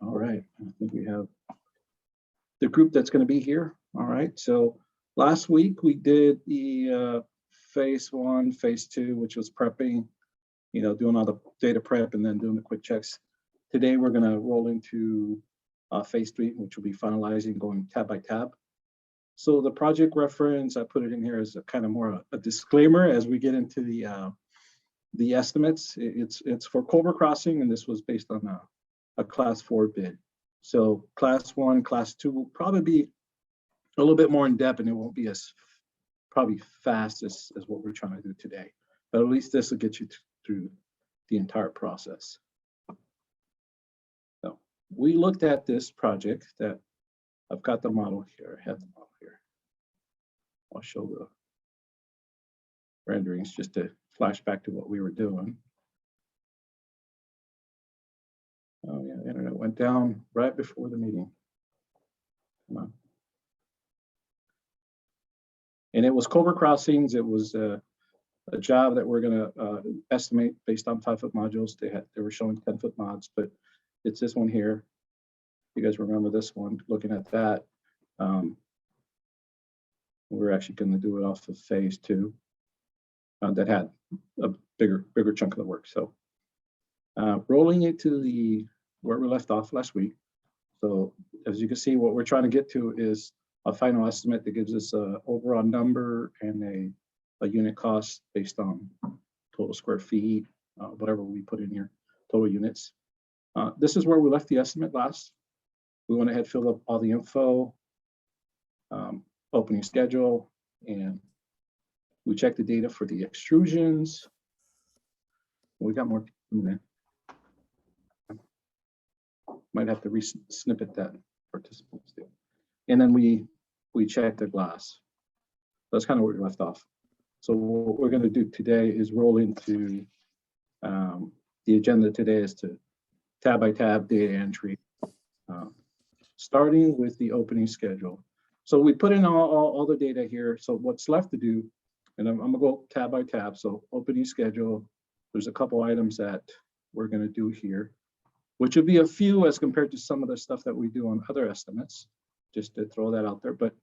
All right, I think we have the group that's going to be here. All right, so last week we did the phase 1, phase 2, which was prepping, doing all the data prep and then doing the quick checks. Today we're going to roll into phase 3, which will be finalizing, going tab by tab. So the project reference, I put it in here as a kind of more a disclaimer as we get into the estimates. It's for Culver Crossing, and this was based on a class 4 bid. So class 1, class 2 will probably be a little bit more in depth, and it won't be as probably fast as what we're trying to do today. But at least this will get you through the entire process. So we looked at this project that I've got the model here. I have the model here. I'll show the renderings just to flash back to what we were doing. Oh yeah, the internet went down right before the meeting. Come on. And it was Culver Crossings. It was a job that we're going to estimate based on 5-foot modules. They were showing 10-foot mods, but it's this one here. You guys remember this one? Looking at that, we're actually going to do it off of phase 2. That had a bigger chunk of the work. So rolling it to where we left off last week. So as you can see, what we're trying to get to is a final estimate that gives us an overall number and a unit cost based on total square feet, whatever we put in here, total units. This is where we left the estimate last. We went ahead, filled up all the info, opening schedule, and we checked the data for the extrusions. We got more people in. Might have to re-snippet that participants do. And then we checked the glass. That's kind of where we left off. So what we're going to do today is roll into the agenda today is to tab by tab data entry, starting with the opening schedule. So we put in all the data here. So what's left to do, and I'm gonna go tab by tab. So opening schedule, there's a couple items that we're gonna do here, which would be a few as compared to some of the stuff that we do on other estimates, just to throw that out there. But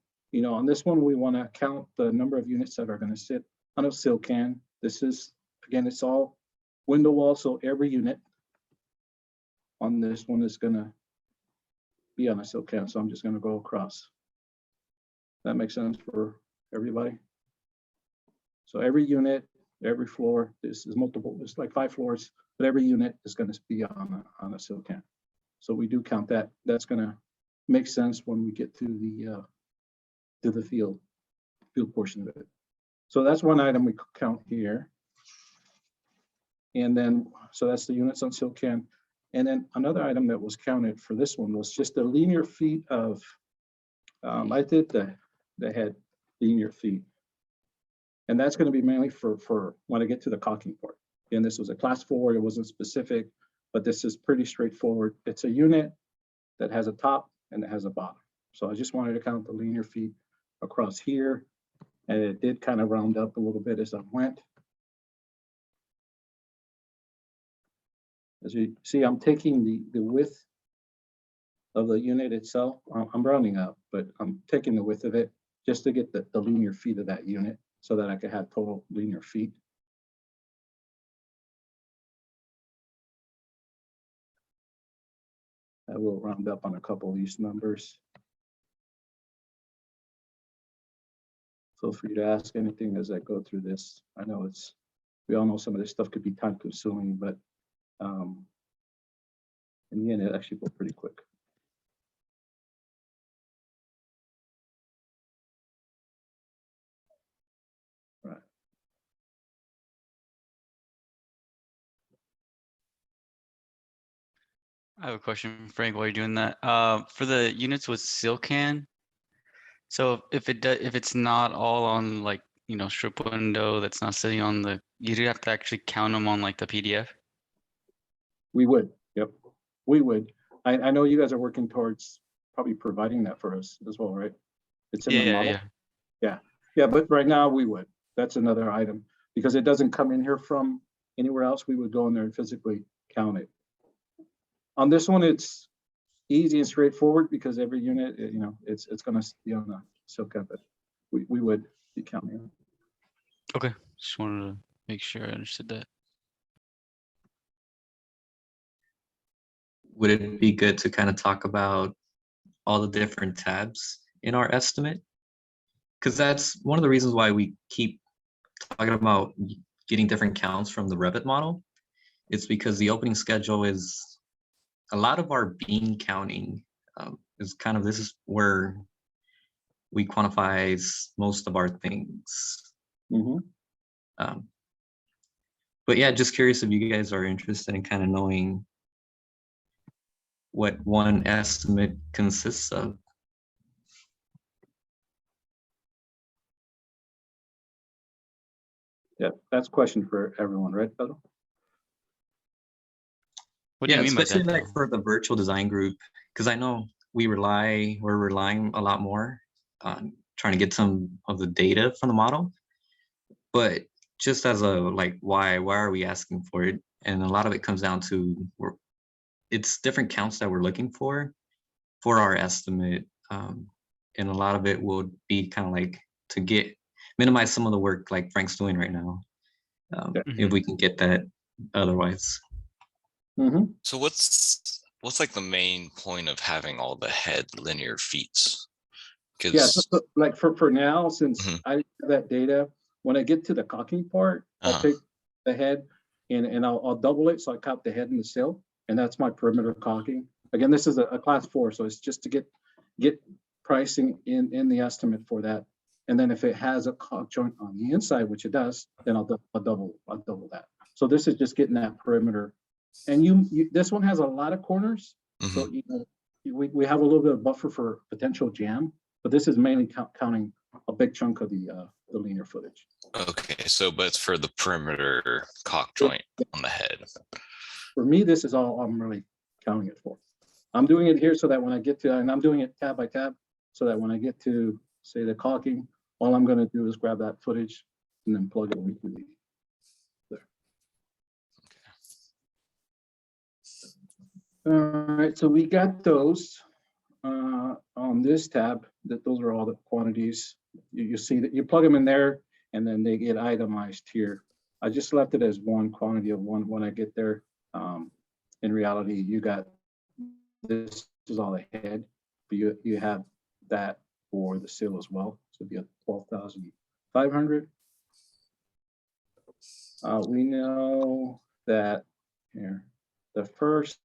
on this one, we wanna count the number of units that are gonna sit on a sill can. This is, again, it's all window wall, so every unit on this one is gonna be on a sill can. So I'm just gonna go across. That makes sense for everybody. So every unit, every floor, this is multiple, it's like 5 floors, but every unit is going to be on a sill can. So we do count that. That's going to make sense when we get to the field portion of it. So that's one item we count here. And then, so that's the units on sill can. And then another item that was counted for this one was just the linear feet of, I did the head linear feet. And that's going to be mainly for when I get to the caulking part. And this was a class 4, it wasn't specific, but this is pretty straightforward. It's a unit that has a top and it has a bottom. So I just wanted to count the linear feet across here. And it did kind of round up a little bit as I went. As you see, I'm taking the width of the unit itself. I'm rounding up, but I'm taking the width of it just to get the linear feet of that unit so that I can have total linear feet. I will round up on a couple of these numbers. Feel free to ask anything as I go through this. I know we all know some of this stuff could be time consuming, but in the end, it actually goes pretty quick. Right. I have a question, Frank, while you're doing that. For the units with sill can, so if it's not all on like, strip window that's not sitting on you do have to actually count them on like the PDF? We would, yep, we would. I know you guys are working towards probably providing that for us as well, right? It's in the model. Yeah, but right now we would. That's another item because it doesn't come in here from Anywhere else, we would go in there and physically count it. On this one, it's easy and straightforward because every unit, it's going to be on the SILCAN, but we would be counting it. Okay, just wanted to make sure I understood that. Would it be good to kind of talk about all the different tabs in our estimate? Because that's one of the reasons why we keep talking about getting different counts from the Revit model. It's because the opening schedule is a lot of our bean counting is kind of, this is where we quantify most of our things. But yeah, just curious if you guys are interested in kind of knowing what one estimate consists of. Yeah, that's a question for everyone, right, Pedro? What do you mean by especially that? like for the virtual design group, because I know we're relying a lot more on trying to get some of the data from the model. But just as a like, why are we asking for it? And a lot of it comes down to it's different counts that we're looking for our estimate. And a lot of it will be kind of like to minimize some of the work like Frank's doing right now. If we can get that otherwise. So what's like the main point of having all the head linear feet? Yeah, so like for now, since I have that data, when I get to the caulking part, I'll take the head and I'll double it. So I count the head and the sill, and that's my perimeter caulking. Again, this is a class 4, so it's just to get pricing in the estimate for that. And then if it has a caulk joint on the inside, which it does, then I'll double that. So this is just getting that perimeter. And this one has a lot of corners, so we have a little bit of buffer for potential jam, but this is mainly counting a big chunk of the linear footage. Okay, so but it's for the perimeter caulk joint on the head. For me, this is all I'm really counting it for. I'm doing it here so that when I get to, and I'm doing it tab by tab, so that when I get to, say, the caulking, all I'm going to do is grab that footage and then plug it into the there. All right, so we got those on this tab. Those are all the quantities. You see that you plug them in there, and then they get itemized here. I just left it as one quantity of one when I get there. In reality, you got this is all the head, but you have that for the sill as well. So it'd be at 12,500. We know that here the first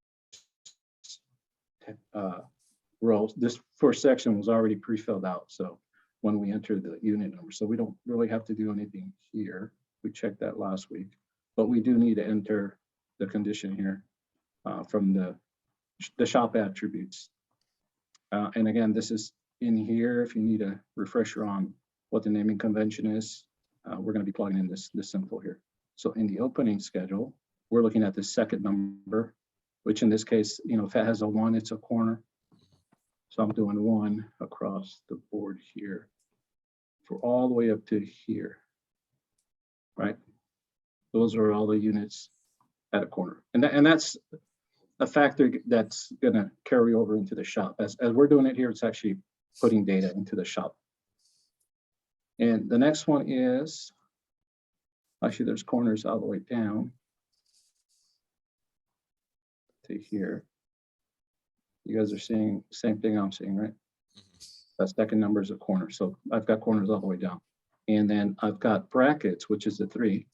row, this first section was already pre-filled out. So when we enter the unit number, so we don't really have to do anything here. We checked that last week, but we do need to enter the condition here from the shop attributes. And again, this is in here. If you need a refresher on what the naming convention is, we're going to be plugging in this symbol here. So in the opening schedule, we're looking at the second number, which in this case, if it has a 1, it's a corner. So I'm doing 1 across the board here for all the way up to here, right? Those are all the units at a corner. And that's a factor that's going to carry over into the shop. As we're doing it here, it's actually putting data into the shop. And the next one is, actually there's corners all the way down to here. You guys are seeing the same thing I'm seeing, right? That second number is a corner. So I've got corners all the way down. And then I've got brackets, which is the 3.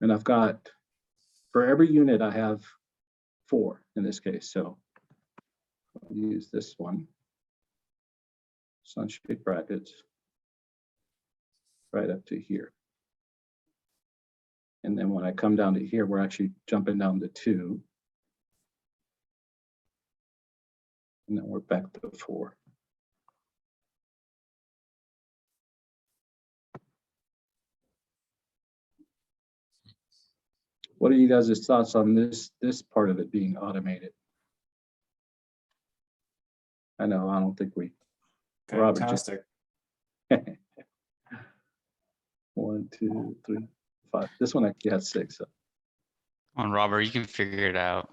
And I've got, for every unit, I have 4 in this case. So I'll use this one. Sunshade brackets right up to here. And then when I come down to here, we're actually jumping down to 2. And then we're back to 4. What are you guys' thoughts on this part of it being automated? I know, I don't think we. Fantastic. 1, 2, 3, 5. This one actually has 6. So Come on, Robert, you can figure it out.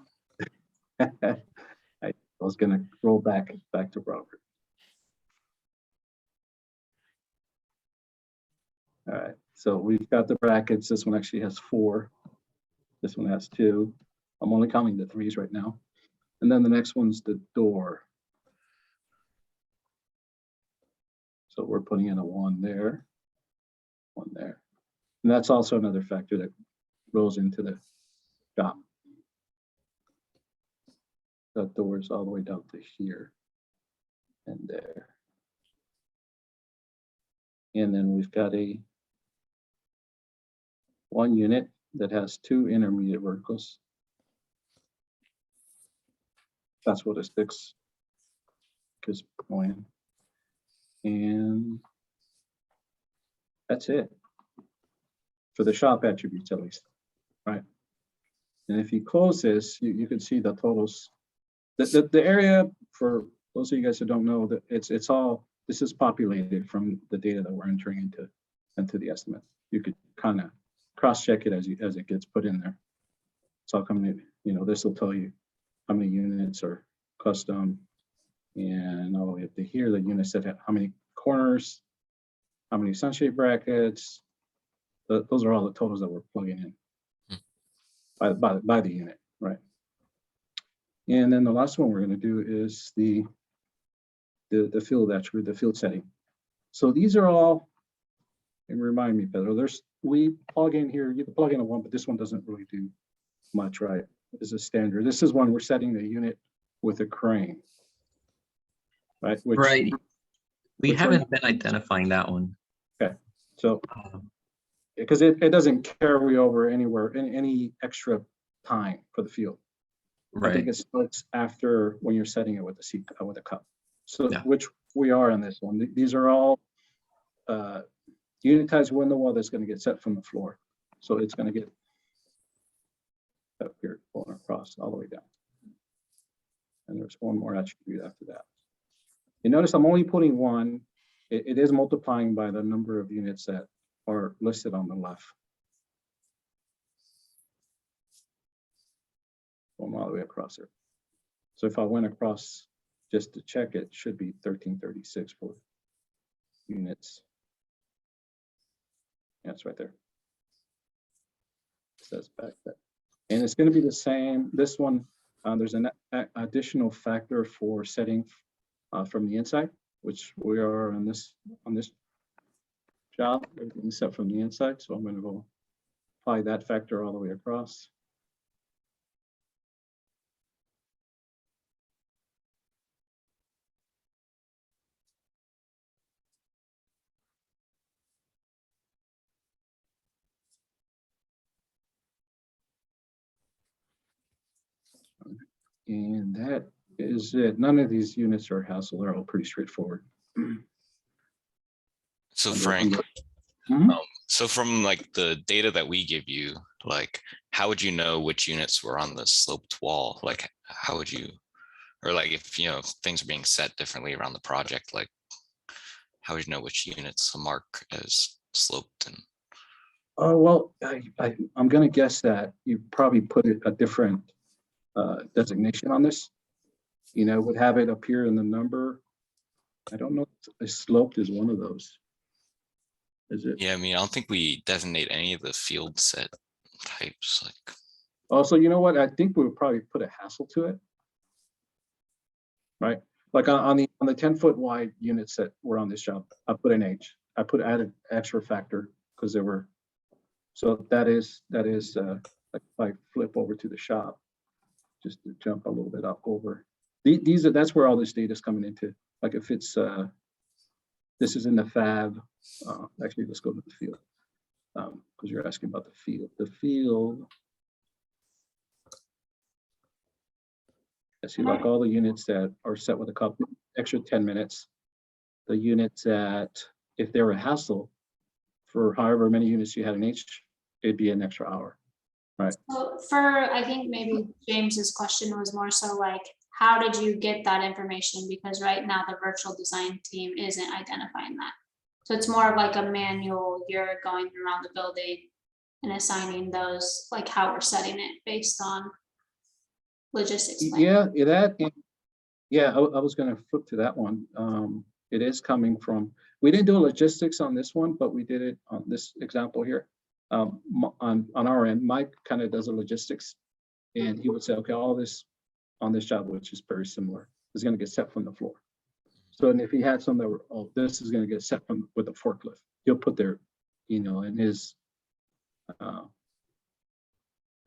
I was gonna roll back to Robert. All right, so we've got the brackets. This one actually has 4. This one has 2. I'm only counting the 3s right now. And then the next one's the door. So we're putting in a 1 there, 1 there. And that's also another factor that rolls into the shop. That door's all the way down to here and there. And then we've got a 1 unit that has 2 intermediate verticals. That's what a 6 is going. And that's it for the shop attributes, at least, right? And if you close this, you can see the totals. The area, for those of you guys who don't know, that it's all, this is populated from the data that we're entering into the estimate. You could kind of cross-check it as it gets put in there. It's all coming, this will tell you how many units are custom, and all the way up to here, the units that have how many corners, how many sunshade brackets. Those are all the totals that we're plugging in by the unit, right? And then the last one we're going to do is the field attribute, the field setting. So these are all, and remind me, Pedro, we plug in here, you can plug in a 1, but this one doesn't really do much, right? This is standard. This is when we're setting the unit with a crane, right? Right. We haven't been identifying that one. Okay. So, because it doesn't carry over anywhere in any extra time for the field. Right. I think it starts after when you're setting it with a seat, with a cup. So, Yeah. which we are in this one. These are all unitized window wall that's going to get set from the floor. So it's going to get up here, going across all the way down. And there's one more attribute after that. You notice I'm only putting 1. It is multiplying by the number of units that are listed on the left. Going all the way across here. So if I went across just to check, it should be 1336 for units. Yeah, it's right there. It says back there. And it's going to be the same. This one, there's an additional factor for setting from the inside, which we are on this job, everything set from the inside. So I'm going to go apply that factor all the way across. And that is it. None of these units are hassle. They're all pretty straightforward. So Frank, Mhm. so from like the data that we give you, like how would you know which units were on the sloped wall? Like how would you, or like if things are being set differently around the project, like how would you know which units to mark as sloped? And Oh, well, I'm going to guess that you probably put a different designation on this. Would have it appear in the number. I don't know if sloped is one of those. Is it? yeah, I mean, I don't think we designate any of the field set types. Like, Also, you know what? I think we would probably put a hassle to it. Right? Like on the 10-foot wide units that were on this job, I put an H. I added extra factor because there were. So that is like if I flip over to the shop, just to jump a little bit up over. That's where all this data is coming into. Like if it's this is in the fab. Actually, let's go to the field because you're asking about the field. The field. I see like all the units that are set with a couple extra 10 minutes. The units that if they were a hassle for however many units you had in each, it'd be an extra hour. Right. So I think maybe James's question was more so like, how did you get that information? Because right now the virtual design team isn't identifying that. So it's more of like a manual, you're going around the building and assigning those, like how we're setting it based on logistics. plan. Yeah, that, yeah, I was gonna flip to that one. It is coming from, we didn't do logistics on this one, but we did it on this example here. On our end, Mike kind of does a logistics, and he would say, okay, all this on this job, which is very similar, is gonna get set from the floor. So, and if he had some that were, oh, this is gonna get set from with a forklift, he'll put their, in his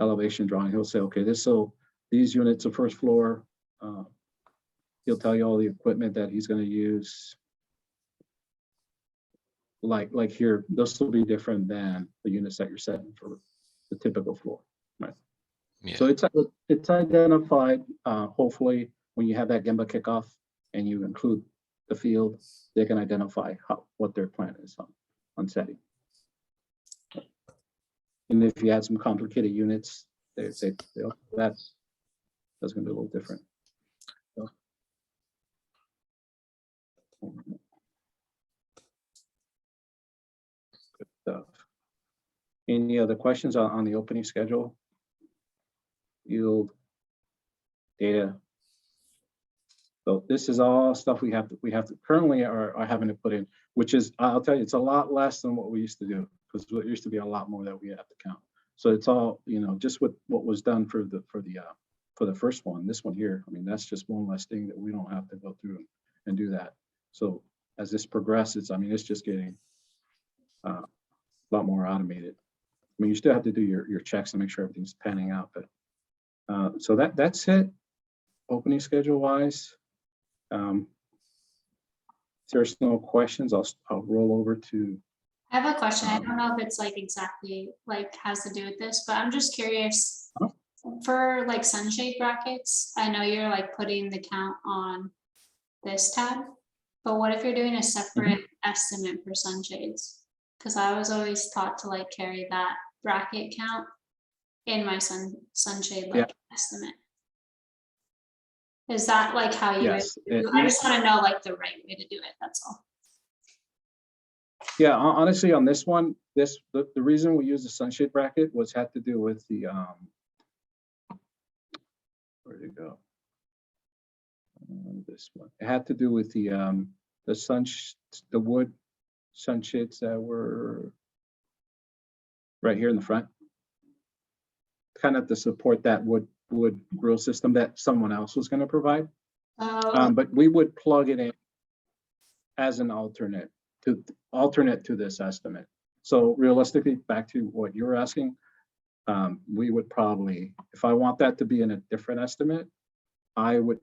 elevation drawing, he'll say, okay, these units are first floor. He'll tell you all the equipment that he's going to use. Like here, this will be different than the units that you're setting for the typical floor, right? Yeah. So it's identified. Hopefully, when you have that Gemba kickoff and you include the field, they can identify what their plan is on setting. And if you add some complicated units, that's going to be a little different. So. Good stuff. Any other questions on the opening schedule? Yield, data. So this is all stuff we have to currently are having to put in, which is, I'll tell you, it's a lot less than what we used to do, because it used to be a lot more that we have to count. So it's all, just what was done for the first one. This one here, I mean, that's just one less thing that we don't have to go through and do that. So as this progresses, I mean, it's just getting a lot more automated. I mean, you still have to do your checks and make sure everything's panning out, but so that's it. Opening schedule wise. If there's no questions, I'll roll over to. I have a question. I don't know if it's like exactly like has to do with this, but I'm just curious. For like sunshade brackets, I know you're like putting the count on this tab, but what if you're doing a separate estimate for sunshades? Because I was always taught to like carry that bracket count in my sunshade like estimate. Is that like how you? Yes. I just want to know like the right way to do it. That's all. Yeah, honestly, on this one, the reason we use the sunshade bracket had to do with the where'd it go? This one. It had to do with the wood sunshades that were right here in the front, kind of to support that wood grill system that someone else was going to provide. But we would plug it in as an alternate to this estimate. So realistically, back to what you were asking, we would probably, if I want that to be in a different estimate, I would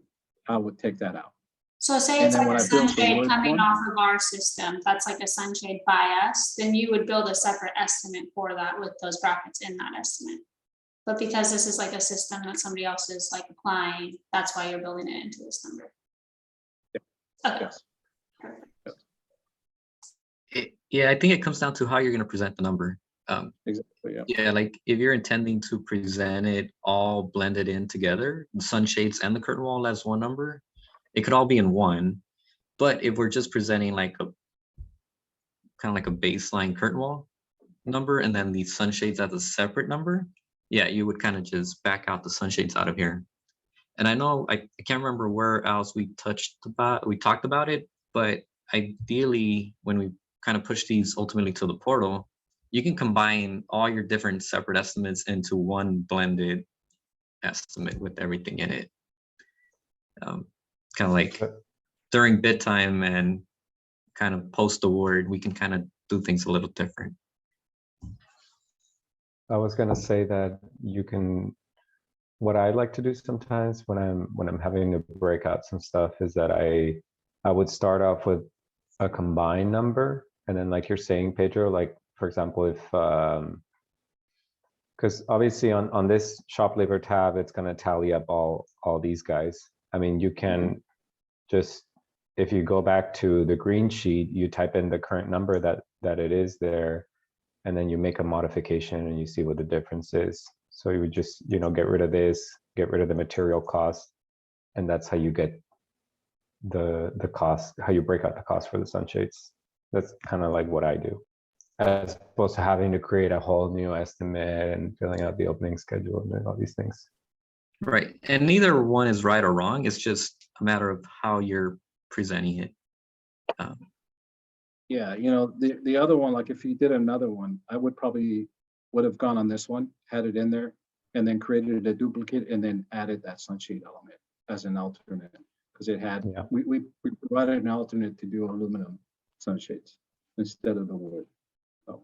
take that out. So say it's like a sunshade coming off of our system, that's like a sunshade by us, then you would build a separate estimate for that with those brackets in that estimate. But because this is like a system that somebody else is like applying, that's why you're building it into this number. Okay. Yes. Yeah, I think it comes down to how you're going to present the number. Exactly. Yeah. Yeah, like if you're intending to present it all blended in together, the sunshades and the curtain wall as one number, it could all be in one. But if we're just presenting like a kind of like a baseline curtain wall number and then the sunshades as a separate number, yeah, you would kind of just back out the sunshades out of here. And I know I can't remember where else we talked about it, but ideally when we kind of push these ultimately to the portal, you can combine all your different separate estimates into one blended estimate with everything in it. Kind of like during bid time and kind of post award, we can kind of do things a little different. I was gonna say that you can. What I like to do sometimes when I'm having to break out some stuff is that I would start off with a combined number, and then like you're saying, Pedro, like for example, if because obviously on this shop labor tab, it's gonna tally up all these guys. I mean, you can just, if you go back to the green sheet, you type in the current number that it is there, and then you make a modification and you see what the difference is. So you would just, get rid of this, get rid of the material cost, and that's how you get the cost, how you break out the cost for the sunshades. That's kind of like what I do. as opposed to having to create a whole new estimate and filling out the opening schedule and doing all these things. Right. And neither one is right or wrong. It's just a matter of how you're presenting it. Yeah, you know, the other one, like if you did another one, I would have gone on this one, had it in there, and then created a duplicate and then added that sunshade element as an alternate. Because it had, Yeah. we provided an alternate to do aluminum sunshades instead of the wood. So.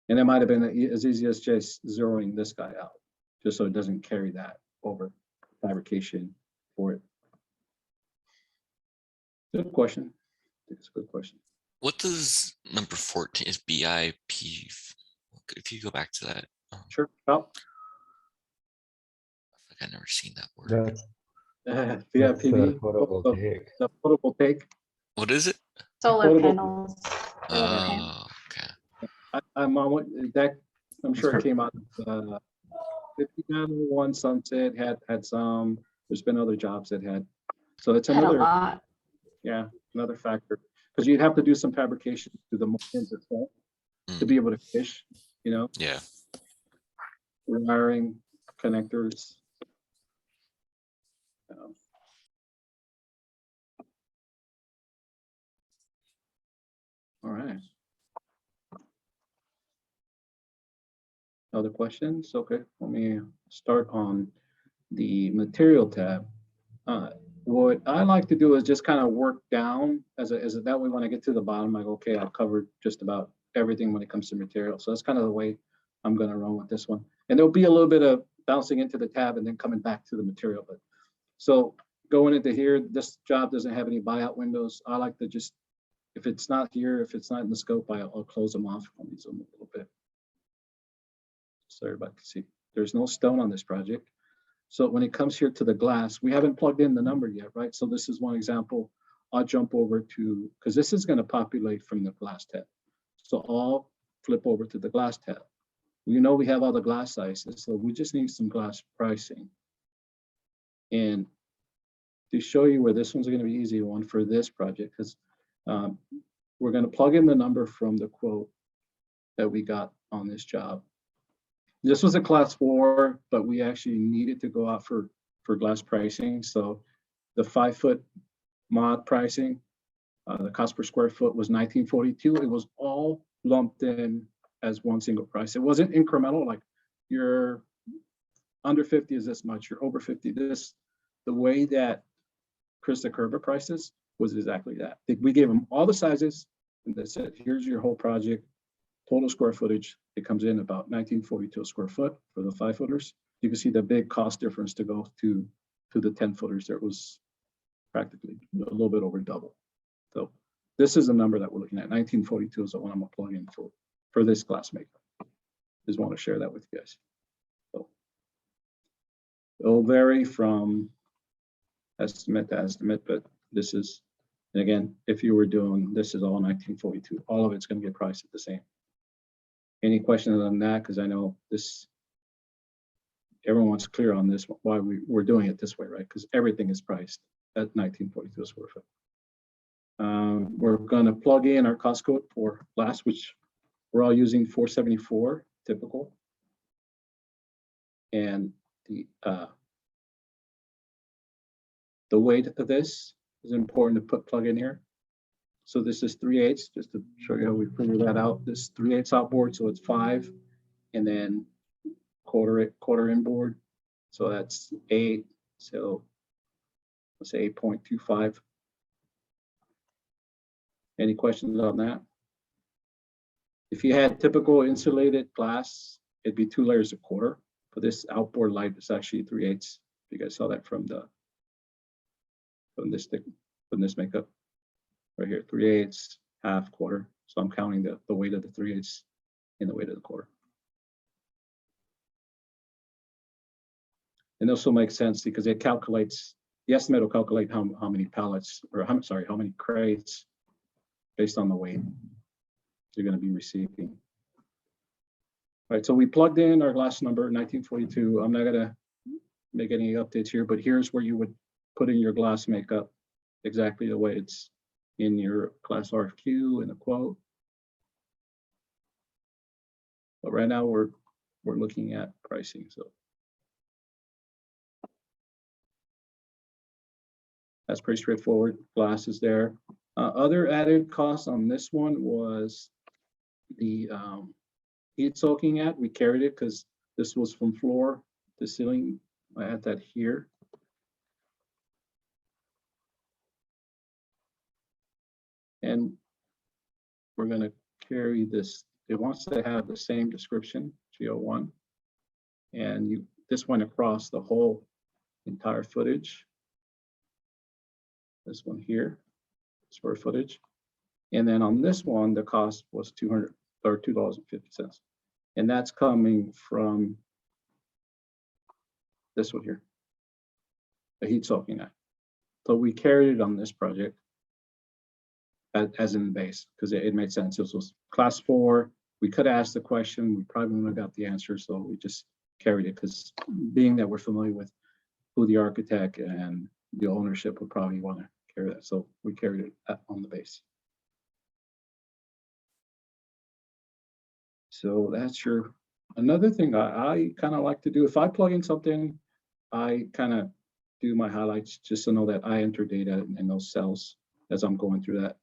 And it might have been as easy as just zeroing this guy out, just so it doesn't carry that over fabrication for it. Good question. It's a good question. What does number 14 is BIP? If you go back to that, Sure. Oh, I've never seen that word. That's, yeah, that's the PV, photovoltaic. the photovoltaic. What is it? Solar Affordable. panels. Oh, okay. I'm on that. I'm sure it Sure. came out. 5901 Sunset had some. There's been other jobs that had. So it's Had a another, lot. yeah, another factor because you'd have to do some fabrication to the moldings itself to be able to fish. You know, Yeah. wiring, connectors. All right. Other questions? Okay, let me start on the material tab. What I like to do is just kind of work down as that way when I get to the bottom, I go, okay, I've covered just about everything when it comes to material. So that's kind of the way I'm going to run with this one. And there'll be a little bit of bouncing into the tab and then coming back to the material. But so going into here, this job doesn't have any buyout windows. I like to just, if it's not here, if it's not in the scope, I'll close them off. Let me zoom a little bit. So everybody can see. There's no stone on this project. So when it comes here to the glass, we haven't plugged in the number yet, right? So this is one example. I'll jump over to, because this is going to populate from the glass tab. So I'll flip over to the glass tab. We know we have all the glass sizes, so we just need some glass pricing. And to show you where this one's going to be easy one for this project, because we're going to plug in the number from the quote that we got on this job. This was a class 4, but we actually needed to go out for glass pricing. So the 5-foot mod pricing, the cost per square foot was $19.42. It was all lumped in as one single price. It wasn't incremental, like you're under 50 is this much, you're over 50 this. The way that Krista Kerber prices was exactly that. We gave them all the sizes and they said, here's your whole project, total square footage. It comes in about $19.42 a square foot for the 5-footers. You can see the big cost difference to go to the 10-footers. There was practically a little bit over double. So this is the number that we're looking at. 1942 is the one I'm gonna plug in for this glass makeup. Just want to share that with you guys. So it'll vary from estimate to estimate, but this is, and again, if you were doing, this is all 1942. All of it's going to get priced at the same. Any questions on that? Because I know this, everyone's clear on this, why we're doing it this way, right? Because everything is priced at 1942 a square foot. We're going to plug in our cost code for glass, which we're all using 474 typical. And the weight of this is important to plug in here. So this is 3/8, just to show you how we figure that out. This 3/8 outboard, so it's 5, and then quarter inboard. So that's 8. So let's say 8.25. Any questions on that? If you had typical insulated glass, it'd be 2 layers of quarter. For this outboard light, it's actually 3/8. You guys saw that from this makeup right here, 3/8, half, quarter. So I'm counting the weight of the 3/8 and the weight of the quarter. And this will make sense because it calculates, the estimate will calculate how many pallets, or how many crates based on the weight you're going to be receiving. All right, so we plugged in our glass number, 1942. I'm not going to make any updates here, but here's where you would put in your glass makeup exactly the way it's in your class RFQ and a quote. But right now we're looking at pricing, so. That's pretty straightforward. Glass is there. Other added costs on this one was the heat soaking at. We carried it because this was from floor to ceiling. I had that here. And we're going to carry this. It wants to have the same description, G01. And this went across the whole entire footage. This one here, square footage. And then on this one, the cost was $2.50. And that's coming from this one here, the heat soaking eye. So we carried it on this project as in the base, because it made sense. This was class 4. We could ask the question, we probably would have got the answer, so we just carried it, because being that we're familiar with who the architect and the ownership would probably want to carry that. So we carried it on the base. So that's your, another thing I kind of like to do, if I plug in something, I kind of do my highlights just to know that I enter data in those cells as I'm going through that.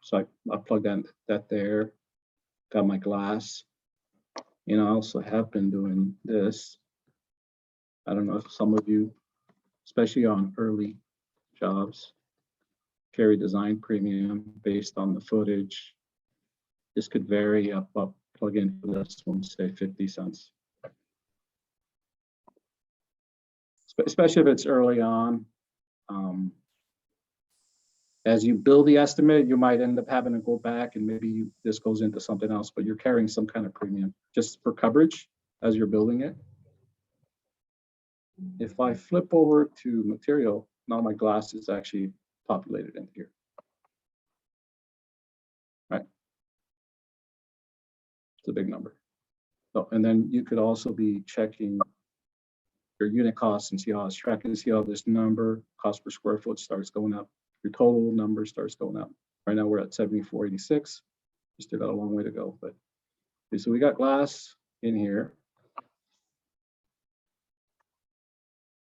So I plug that there, got my glass. And I also have been doing this. I don't know if some of you, especially on early jobs, carry design premium based on the footage. This could vary up, plug in for this one, say 50 cents. Especially if it's early on. As you build the estimate, you might end up having to go back and maybe this goes into something else, but you're carrying some kind of premium just for coverage as you're building it. If I flip over to material, now my glass is actually populated in here. Right. It's a big number. So, and then you could also be checking your unit costs and see how it's tracking, see how this number, cost per square foot, starts going up. Your total number starts going up. Right now we're at 74.86. We still got a long way to go, but okay, so we got glass in here.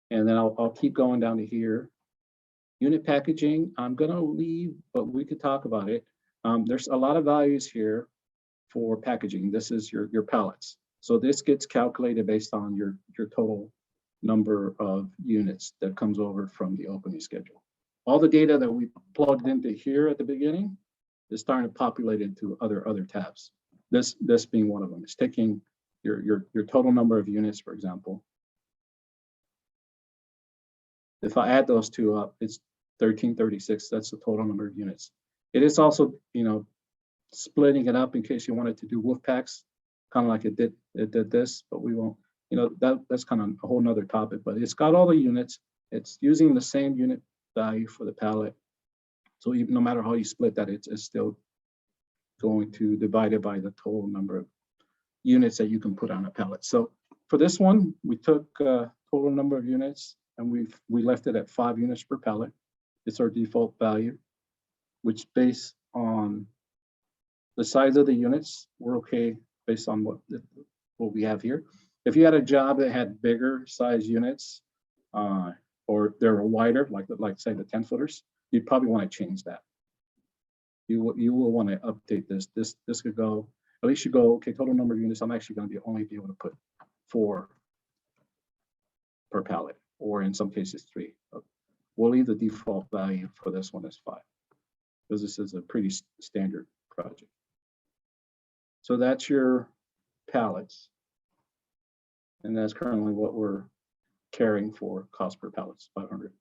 And then I'll keep going down to here. Unit packaging, I'm gonna leave, but we could talk about it. There's a lot of values here for packaging. This is your pallets. So this gets calculated based on your total number of units that comes over from the opening schedule. All the data that we plugged into here at the beginning is starting to populate into other tabs. This being one of them. It's taking your total number of units, for example. If I add those two up, it's 1336. That's the total number of units. It is also, splitting it up in case you wanted to do wolf packs, kind of like it did this, but we won't. That's kind of a whole nother topic. But it's got all the units. It's using the same unit value for the pallet. So even no matter how you split that, it's still going to divide it by the total number of units that you can put on a pallet. So for this one, we took total number of units and we left it at 5 units per pallet. It's our default value, which based on the size of the units, we're okay based on what we have here. If you had a job that had bigger size units, or they're wider, like say the 10-footers, you'd probably want to change that. You will want to update this. This could go, at least you go, okay, total number of units, I'm actually going to only be able to put 4 per pallet, or in some cases 3. We'll leave the default value for this one as 5, because this is a pretty standard project. So that's your pallets. And that's currently what we're carrying for cost per pallets, 500.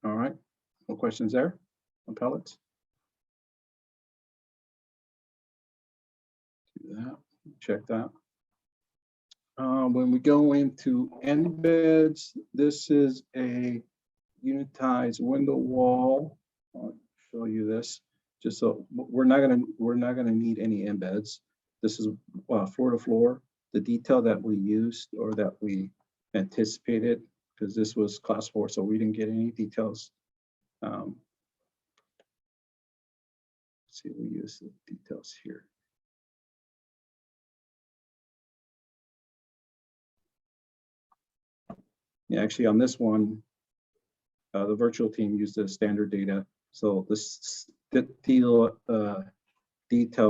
All right, no questions there on pallets? Do that, check that. When we go into embeds, this is a unitized window wall. I'll show you this. Just so we're not gonna need any embeds. This is floor to floor. the detail that we used or that we anticipated, because this was class 4, so we didn't get any details. Let's see, we use the details here. Yeah, actually on this one, the virtual team used the standard data. So the detail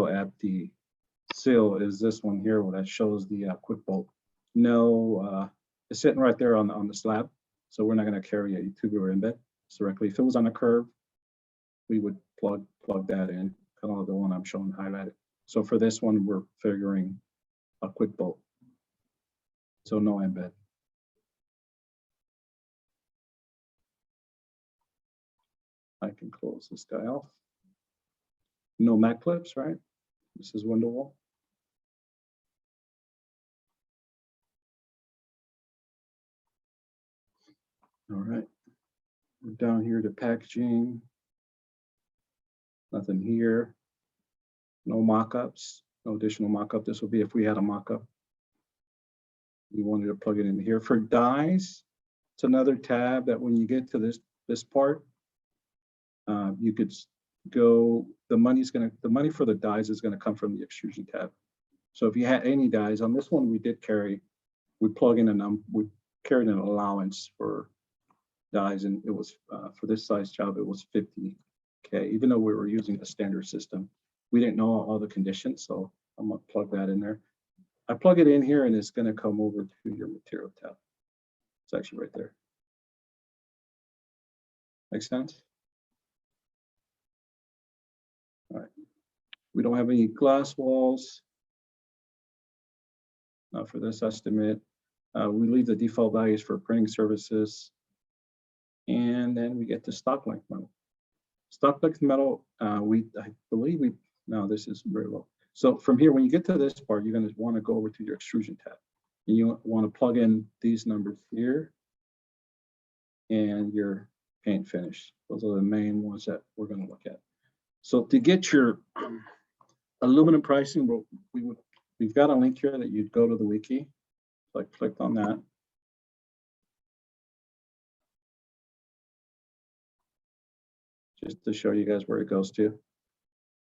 at the sill is this one here, that shows the quick bolt. No, it's sitting right there on the slab. So we're not going to carry a tubular embed directly. If it was on a curve, we would plug that in, kind of the one I'm showing highlighted. So for this one, we're figuring a quick bolt. So no embed. I can close this guy off. No Mac clips, right? This is window wall. All right, we're down here to packaging. Nothing here. No mock-ups, no additional mock-up. This would be if we had a mock-up. We wanted to plug it in here. For dies, it's another tab that when you get to this part, you could go, the money for the dies is going to come from the extrusion tab. So if you had any dies on this one, we plug in we carried an allowance for dies, and it was for this size job, it was 50K, even though we were using a standard system. We didn't know all the conditions, so I'm gonna plug that in there. I plug it in here and it's gonna come over to your material tab. It's actually right there. Make sense? All right. We don't have any glass walls. Not for this estimate. We leave the default values for printing services. And then we get to stock length metal. Stock length metal, I believe no, this is very low. So from here, when you get to this part, you're going to want to go over to your extrusion tab. And you want to plug in these numbers here and your paint finish. Those are the main ones that we're going to look at. So to get your aluminum pricing, we've got a link here that you'd go to the wiki. So I clicked on that. Just to show you guys where it goes to.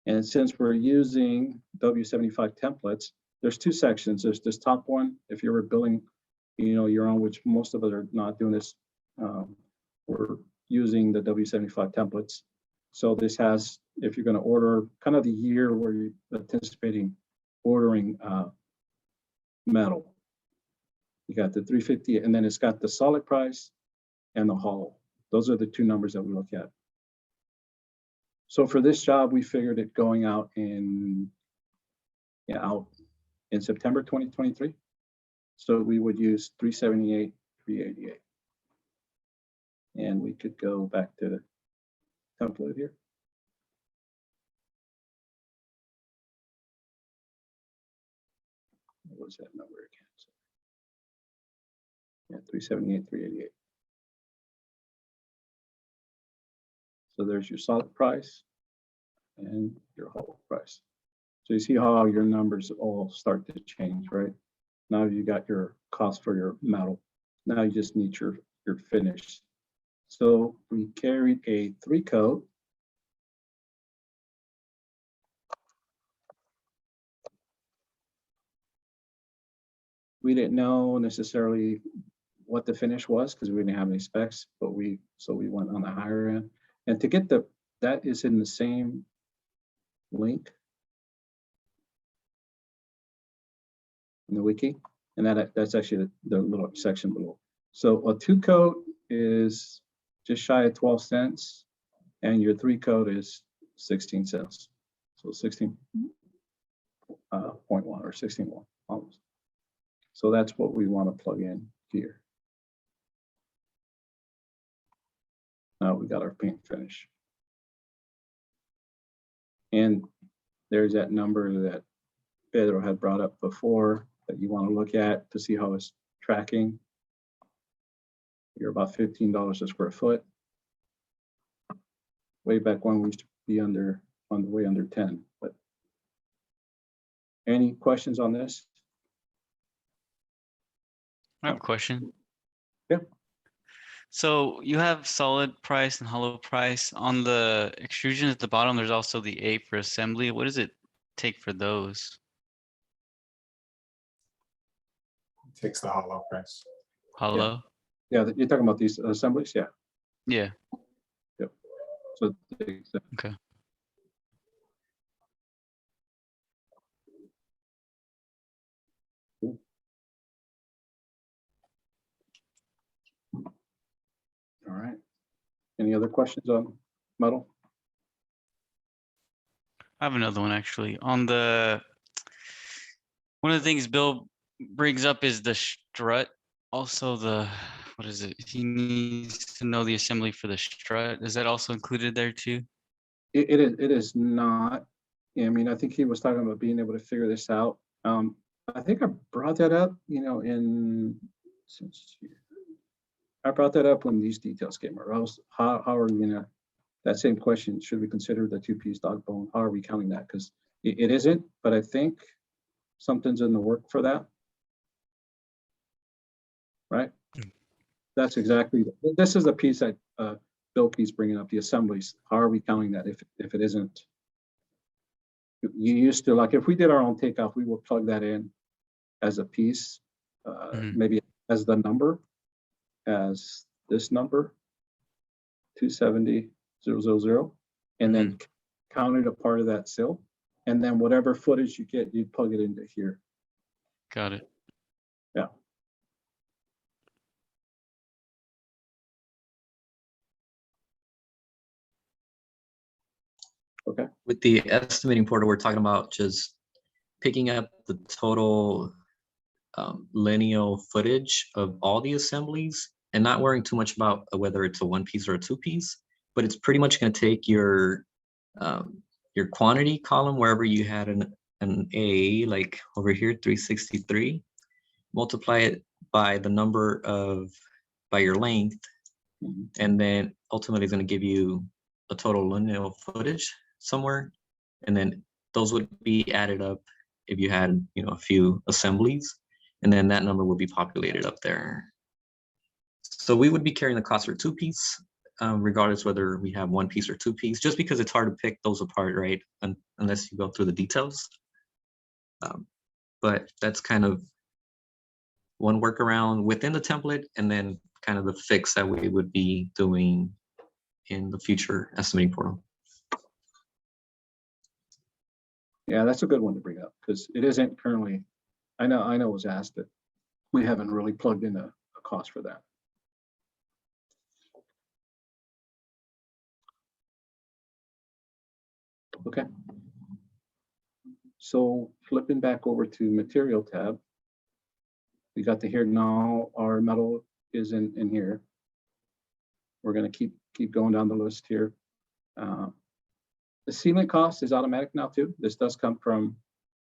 And since we're using W75 templates, there's two sections. There's this top one, if you were building, your own, which most of us are not doing this. We're using the W75 templates. So this has, if you're going to order, kind of the year where you're anticipating ordering metal. You got the 350, and then it's got the solid price and the hollow. Those are the two numbers that we look at. So for this job, we figured it going out in September 2023. So we would use 378, 388. And we could go back to the template here. What was that number again? Yeah, 378, 388. So there's your solid price and your hollow price. So you see how your numbers all start to change, right? Now you got your cost for your metal. Now you just need your finish. So we carried a 3-coat. We didn't know necessarily what the finish was because we didn't have any specs, but we went on the higher end. And to get that is in the same link in the wiki, and that's actually the little section below. So a 2-coat is just shy of 12 cents, and your 3-coat is 16 cents. So 16.1 or 16.1 almost. So that's what we want to plug in here. Now we got our paint finish. And there's that number that Pedro had brought up before that you want to look at to see how it's tracking. You're about $15 a square foot. Way back when we used to be way under 10. But any questions on this? I have a question. Yeah. So you have solid price and hollow price. On the extrusion at the bottom, there's also the A for assembly. What does it take for those? Takes the hollow price. Hollow? Yeah, you're talking about these assemblies, yeah. Yeah. So it's, Okay. all right. Any other questions on metal? I have another one actually. On the one of the things Bill brings up is the strut. Also the what is it? He needs to know the assembly for the strut. Is that also included there too? It is not. I mean, I think he was talking about being able to figure this out. I think I brought that up, you know, I brought that up when these details came around. How are we gonna, that same question, should we consider the two-piece dog bone? How are we counting that? Because it isn't, but I think something's in the work for that. Right? That's exactly, this is the piece that Bill keeps bringing up, the assemblies. How are we counting that if it isn't? You used to, like, if we did our own takeoff, we would plug that in as a piece, maybe as the number, as this number, 270,000, and then count it a part of that sill. And then whatever footage you get, you'd plug it into here. Got it. Yeah. Okay. With the estimating portal, we're talking about just picking up the total lineal footage of all the assemblies and not worrying too much about whether it's a one piece or a two piece, but it's pretty much going to take your quantity column wherever you had an A, like over here, 363, multiply it by the number of, by your length, and then ultimately it's going to give you a total lineal footage somewhere, and then those would be added up if you had, you know, a few assemblies, and then that number would be populated up there. So we would be carrying the cost for two piece, regardless whether we have one piece or two piece, just because it's hard to pick those apart, right? Unless you go through the details. But that's kind of one workaround within the template, and then kind of the fix that we would be doing in the future estimating portal. Yeah, that's a good one to bring up because it isn't currently, I know it was asked, but we haven't really plugged in a cost for that. Okay. So flipping back over to material tab, we got to here now, our metal is in here. We're going to keep going down the list here. The sealant cost is automatic now too. This does come from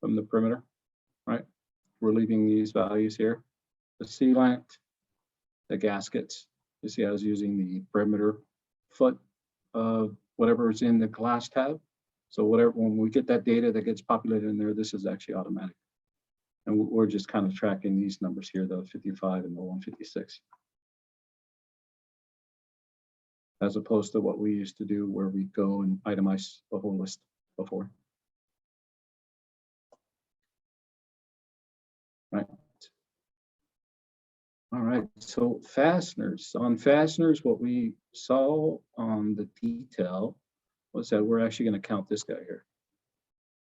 the perimeter, right? We're leaving these values here. The sealant, the gaskets. You see, I was using the perimeter foot of whatever is in the glass tab. So whatever, when we get that data that gets populated in there, this is actually automatic. And we're just kind of tracking these numbers here, the 55 and the 156. As opposed to what we used to do where we go and itemize the whole list before. Right. All right, so fasteners. On fasteners, what we saw on the detail was that we're actually going to count this guy here.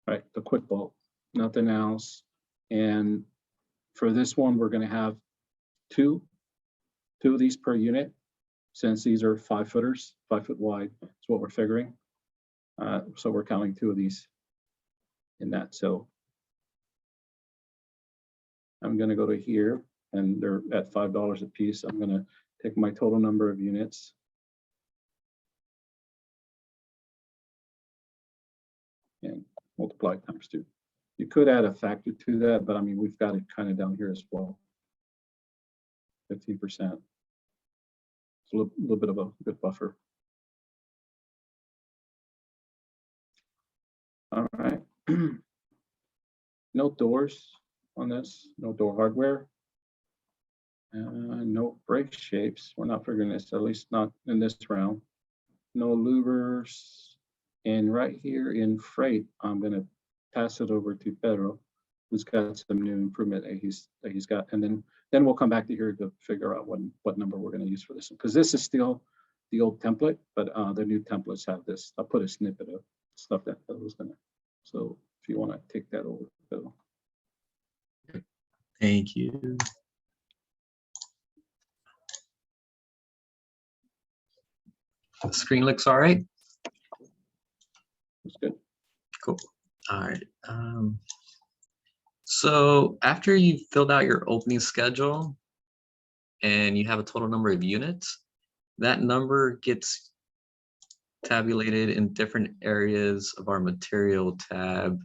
Right, the quick bolt, nothing else. And for this one, we're going to have two of these per unit. Since these are 5 footers, 5 foot wide, that's what we're figuring. So we're counting 2 of these in that. So I'm going to go to here, and they're at $5 a piece. I'm going to take my total number of units. And multiply times 2. You could add a factor to that, but I mean, we've got it kind of down here as well. 15%. A little bit of a good buffer. All right. No doors on this, no door hardware. No brake shapes. We're not figuring this, at least not in this round. No louvers. And right here in freight, I'm gonna pass it over to Pedro, who's got some new improvement that he's got. And then we'll come back to here to figure out what number we're gonna use for this one. Because this is still the old template, but the new templates have this. I'll put a snippet of stuff that was gonna. So if you wanna take that over, Pedro. Thank you. The screen looks all right. That's good. Cool. All right. So after you've filled out your opening schedule and you have a total number of units, that number gets tabulated in different areas of our material tab.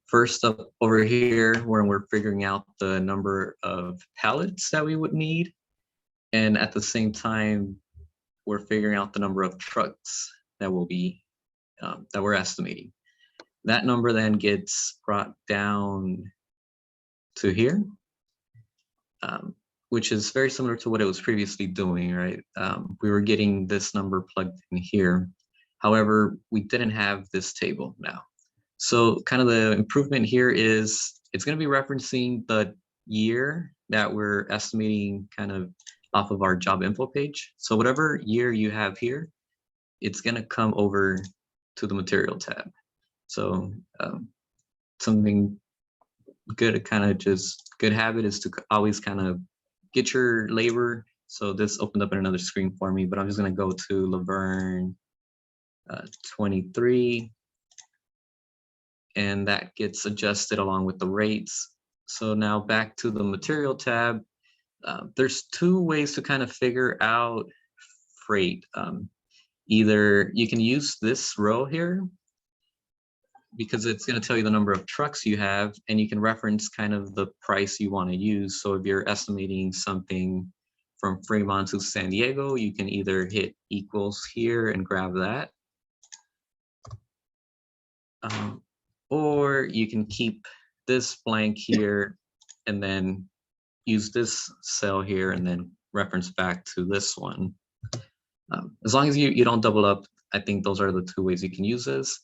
First up over here, when we're figuring out the number of pallets that we would need. And at the same time, we're figuring out the number of trucks that will be, that we're estimating. That number then gets brought down to here, which is very similar to what it was previously doing, right? We were getting this number plugged in here. However, we didn't have this table now. So kind of the improvement here is it's going to be referencing the year that we're estimating kind of off of our job info page. So whatever year you have here, it's going to come over to the material tab. So something good, kind of just good habit is to always kind of get your labor. So this opened up in another screen for me, but I'm just going to go to Laverne 23. And that gets adjusted along with the rates. So now back to the material tab. There's two ways to kind of figure out freight. Either you can use this row here because it's going to tell you the number of trucks you have, and you can reference kind of the price you want to use. So if you're estimating something from Fremont to San Diego, you can either hit equals here and grab that. Or you can keep this blank here and then use this cell here and then reference back to this one. As long as you don't double up, I think those are the two ways you can use this.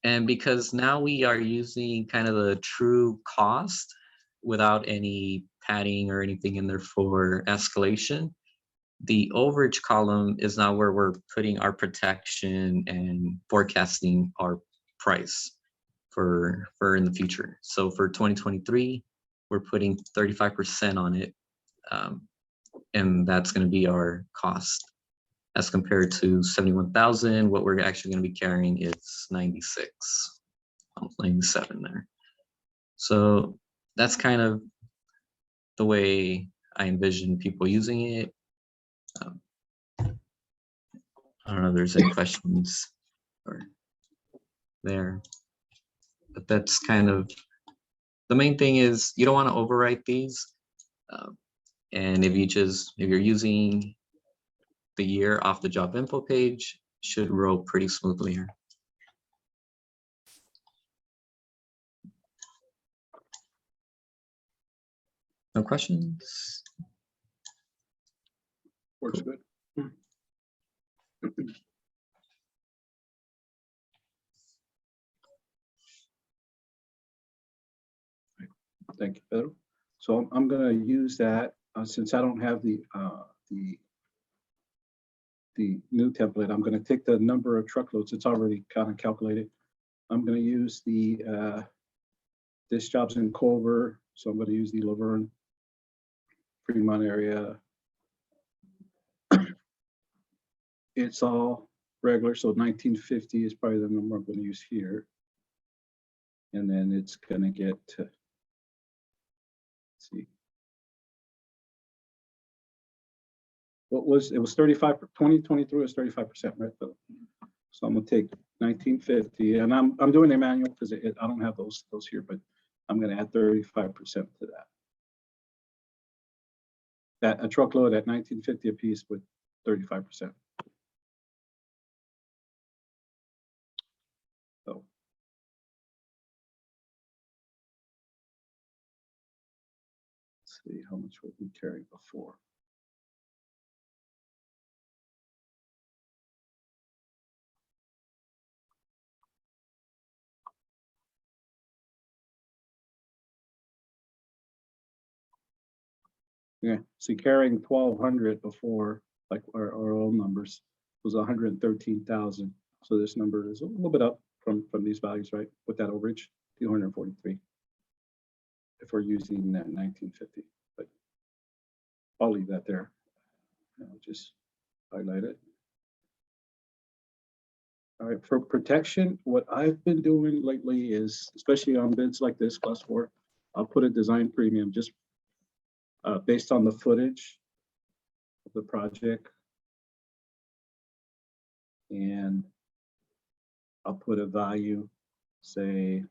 And because now we are using kind of the true cost without any padding or anything in there for escalation, the overage column is now where we're putting our protection and forecasting our price for in the future. So for 2023, we're putting 35% on it. And that's going to be our cost. As compared to 71,000, what we're actually going to be carrying is 96, almost 97 there. So that's kind of the way I envision people using it. I don't know if there's any questions or there, but that's kind of the main thing. Is you don't want to overwrite these, and if you're using the year off the job info page, should roll pretty smoothly here. No questions? Works good. Thank you, Pedro. So I'm going to use that since I don't have the new template. I'm going to take the number of truckloads. It's already kind of calculated. I'm going to use the this job's in Culver, so I'm going to use the Laverne Fremont area. It's all regular, so 1950 is probably the number I'm going to use here. And then it's going to get to, let's see. What was, it was 35, 2023 was 35%, right? So I'm going to take 1950, and I'm doing the manual because I don't have those here, but I'm going to add 35% to that. That a truckload at 1950 a piece with 35%. So Let's see, how much would we carry before? Yeah, see, carrying 1,200 before, like our old numbers, was 113,000. So this number is a little bit up from these values, right? With that overage, 243. If we're using that 1950, but I'll leave that there. I'll just highlight it. All right, for protection, what I've been doing lately is, especially on bids like this, class 4, I'll put a design premium just based on the footage of the project. And I'll put a value, say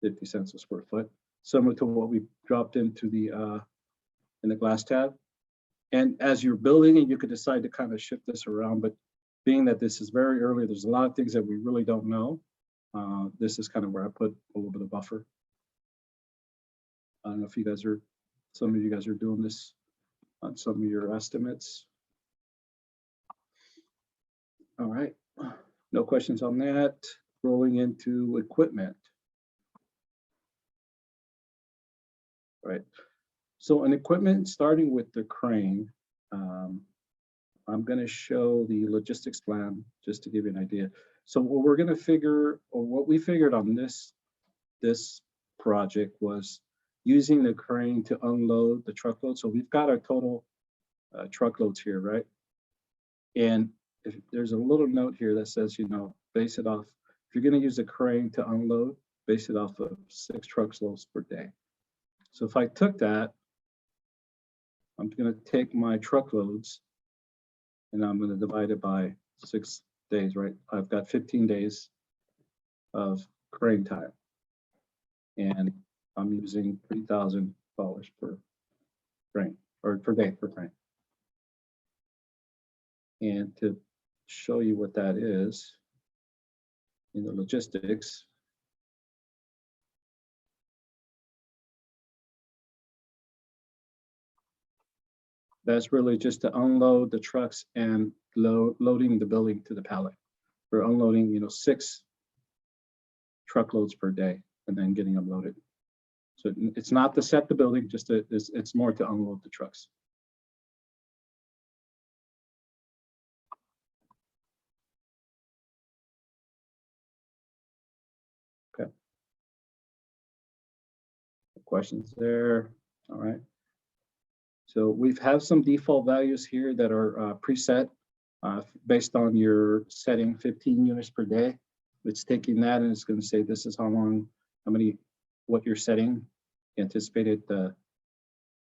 50 cents a square foot, similar to what we dropped into the in the glass tab. And as you're building it, you could decide to kind of shift this around, but being that this is very early, there's a lot of things that we really don't know. This is kind of where I put a little bit of buffer. I don't know if you guys are, some of you guys are doing this on some of your estimates. All right, no questions on that. Rolling into equipment. All right, so in equipment, starting with the crane, I'm going to show the logistics plan just to give you an idea. So what we're going to figure, or what we figured on this project, was using the crane to unload the truckload. So we've got our total truckloads here, right? And if there's a little note here that says, you know, base it off, if you're going to use a crane to unload, base it off of 6 truckloads per day. So if I took that, I'm going to take my truckloads and I'm going to divide it by 6 days, right? I've got 15 days of crane time. And I'm using $3,000 per crane, or per day per crane. And to show you what that is in the logistics, that's really just to unload the trucks and loading the building to the pallet. We're unloading, you know, 6 truckloads per day and then getting them loaded. So it's not to set the building, just to, it's more to unload the trucks. Okay. Questions there? All right. So we have some default values here that are preset based on your setting 15 units per day. It's taking that and it's going to say this is how long, how many, what you're setting, anticipated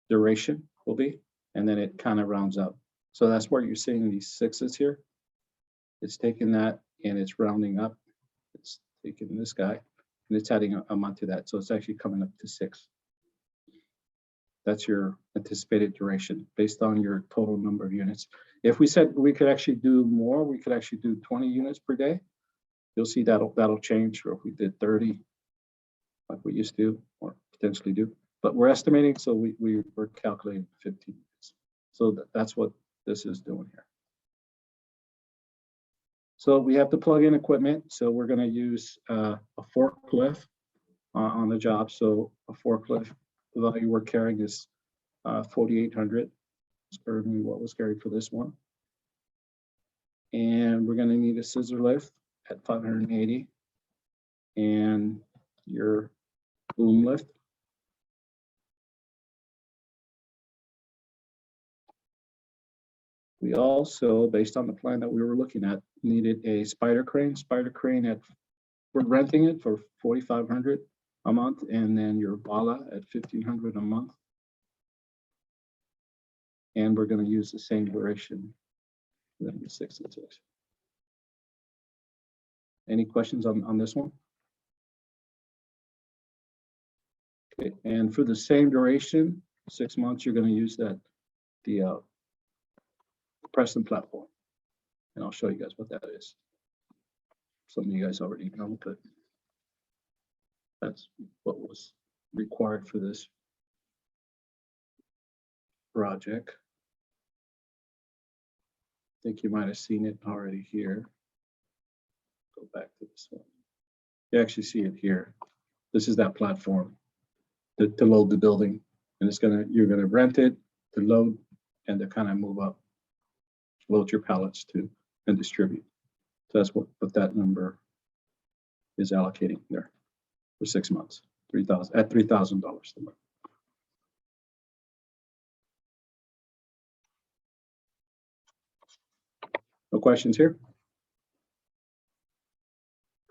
duration will be, and then it kind of rounds up. So that's where you're seeing these 6s here. It's taking that and it's rounding up. It's taking this guy and it's adding a month to that. So it's actually coming up to 6. That's your anticipated duration based on your total number of units. If we said we could actually do more, we could actually do 20 units per day. You'll see that'll change, or if we did 30, like we used to, or potentially do. But we're estimating, so we're calculating 15 units. So that's what this is doing here. So we have to plug in equipment. So we're going to use a forklift on the job. So a forklift, the value we're carrying is 4,800. It's currently what was carried for this one. And we're going to need a scissor lift at 580, and your boom lift. We also, based on the plan that we were looking at, needed a spider crane. Spider crane we're renting it for 4,500 a month, and then your Bala at 1,500 a month. And we're going to use the same duration, then the 6 and 6. Any questions on this one? Okay, and for the same duration, 6 months, you're going to use the Preston platform, and I'll show you guys what that is. Some of you guys already know, but that's what was required for this. project. I think you might have seen it already here. Go back to this one. You actually see it here. This is that platform to load the building, and you're gonna rent it to load and to kind of move up, load your pallets to and distribute. So that's what that number is allocating there for 6 months, $3,000 a month. No questions here?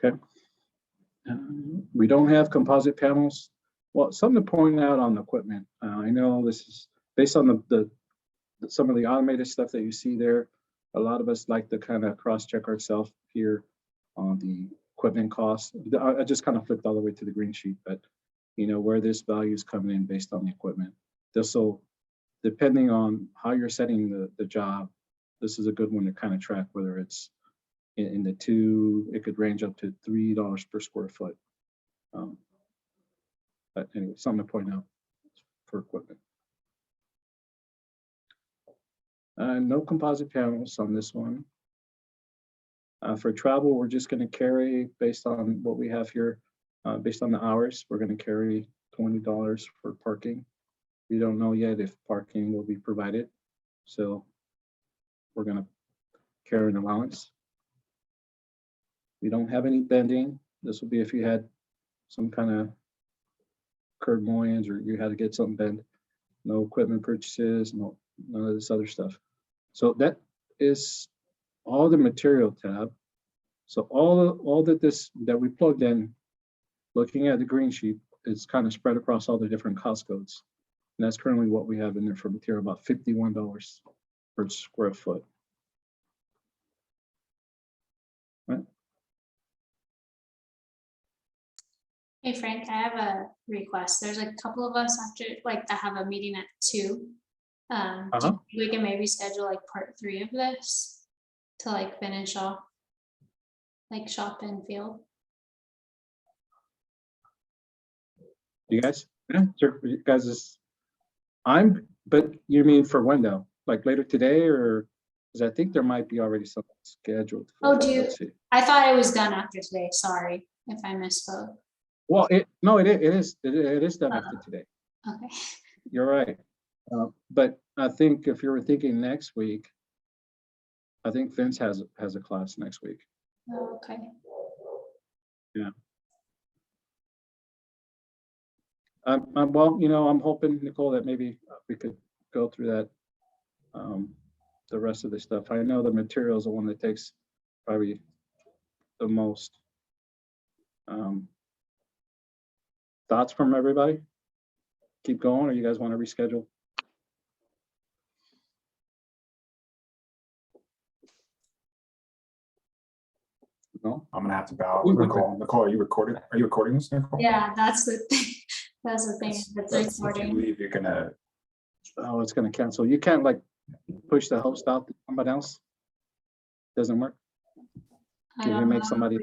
Okay. We don't have composite panels. Well, something to point out on the equipment. I know this is based on some of the automated stuff that you see there. A lot of us like to kind of cross-check ourselves here on the equipment costs. I just kind of flipped all the way to the green sheet, but you know where this value is coming in based on the equipment. So depending on how you're setting the job, this is a good one to kind of track whether it's in the it could range up to $3 per square foot. But anyway, something to point out for equipment. No composite panels on this one. For travel, we're just going to carry, based on what we have here, based on the hours, we're going to carry $20 for parking. We don't know yet if parking will be provided, so we're going to carry an allowance. We don't have any bending. This will be if you had some kind of curb moyens or you had to get something bent. No equipment purchases, none of this other stuff. So that is all the material tab. So all that we plugged in, looking at the green sheet, is kind of spread across all the different cost codes. And that's currently what we have in there for material, about $51 per square foot. Right. Hey Frank, I have a request. There's a couple of us that have a meeting at 2. Do you think we can maybe schedule like part 3 of this to like finish off like shop and field. You guys, yeah, sure. You guys but you mean for when though? Like later today, or because I think there might be already something scheduled. Oh, I thought it was done after today. Sorry if I misspoke. Well, it is done after today. Okay. You're right. But I think if you were thinking next week, I think Vince has a class next week. Oh, okay. Yeah. Well, I'm hoping, Nicole, that maybe we could go through that, the rest of the stuff. I know the material is the one that takes probably the most. Thoughts from everybody? Keep going, or you guys want to reschedule? No? I'm gonna have to bow. Nicole, are you recording? Are you recording this, Nicole? Yeah, that's the thing. That's the thing. That's If you recording. leave, you're gonna. Oh, it's gonna cancel. You can't like push the host out to somebody else? Doesn't work? I Can you don't make know. somebody?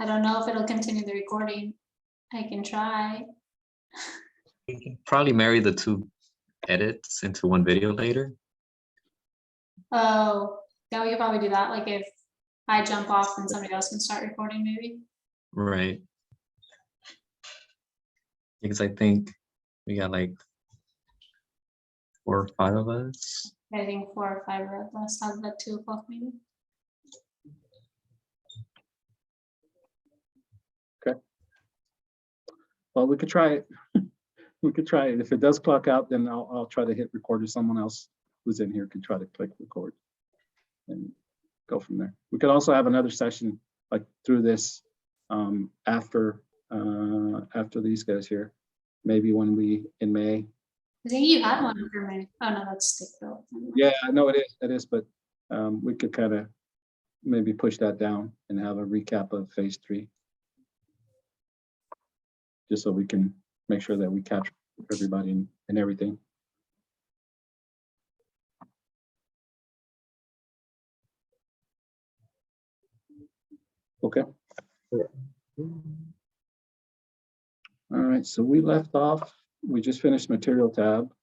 I don't know if it'll continue the recording. I can try. We can probably marry the 2 edits into one video later. Oh, yeah, we could probably do that. Like if I jump off and somebody else can start recording, maybe. Right. Because I think we got like 4 or 5 of us. I think 4 or 5 of us have the 2 o'clock meeting. Well, we could try it. We could try it. If it does clock out, then I'll try to hit record, or someone else who's in here can try to click record and go from there. We could also have another session like through this after these guys here, maybe when in May. I think you had one for me. Oh no, that's stick built. Yeah, I know it is, but we could kind of maybe push that down and have a recap of phase 3. Just so we can make sure that we capture everybody and everything. Okay. All right, so we left off, we just finished material tab.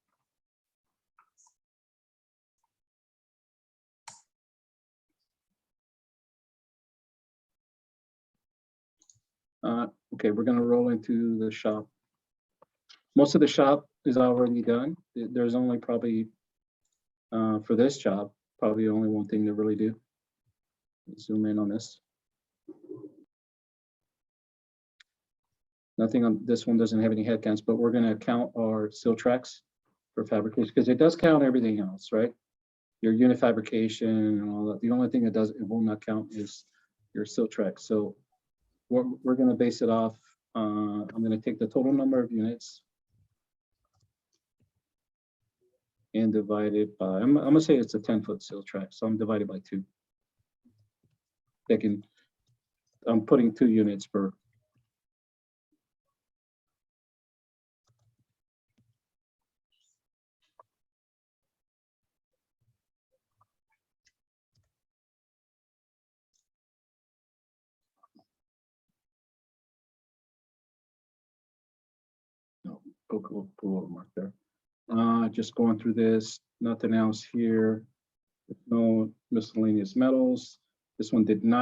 Okay, we're gonna roll into the shop. Most of the shop is already done. There's only probably, for this job, probably only one thing to really do. Zoom in on this. Nothing on this one doesn't have any head counts, but we're gonna count our steel tracks for fabrication, because it does count everything else, right? Your unit fabrication and all that. The only thing that it will not count is your steel tracks. So we're gonna base it off, I'm gonna take the total number of units and divide it by, I'm gonna say it's a 10-foot steel track, so I'm divided by 2. I'm putting 2 units per. No, go a little mark there. Just going through this, nothing else here. No miscellaneous metals. This one did not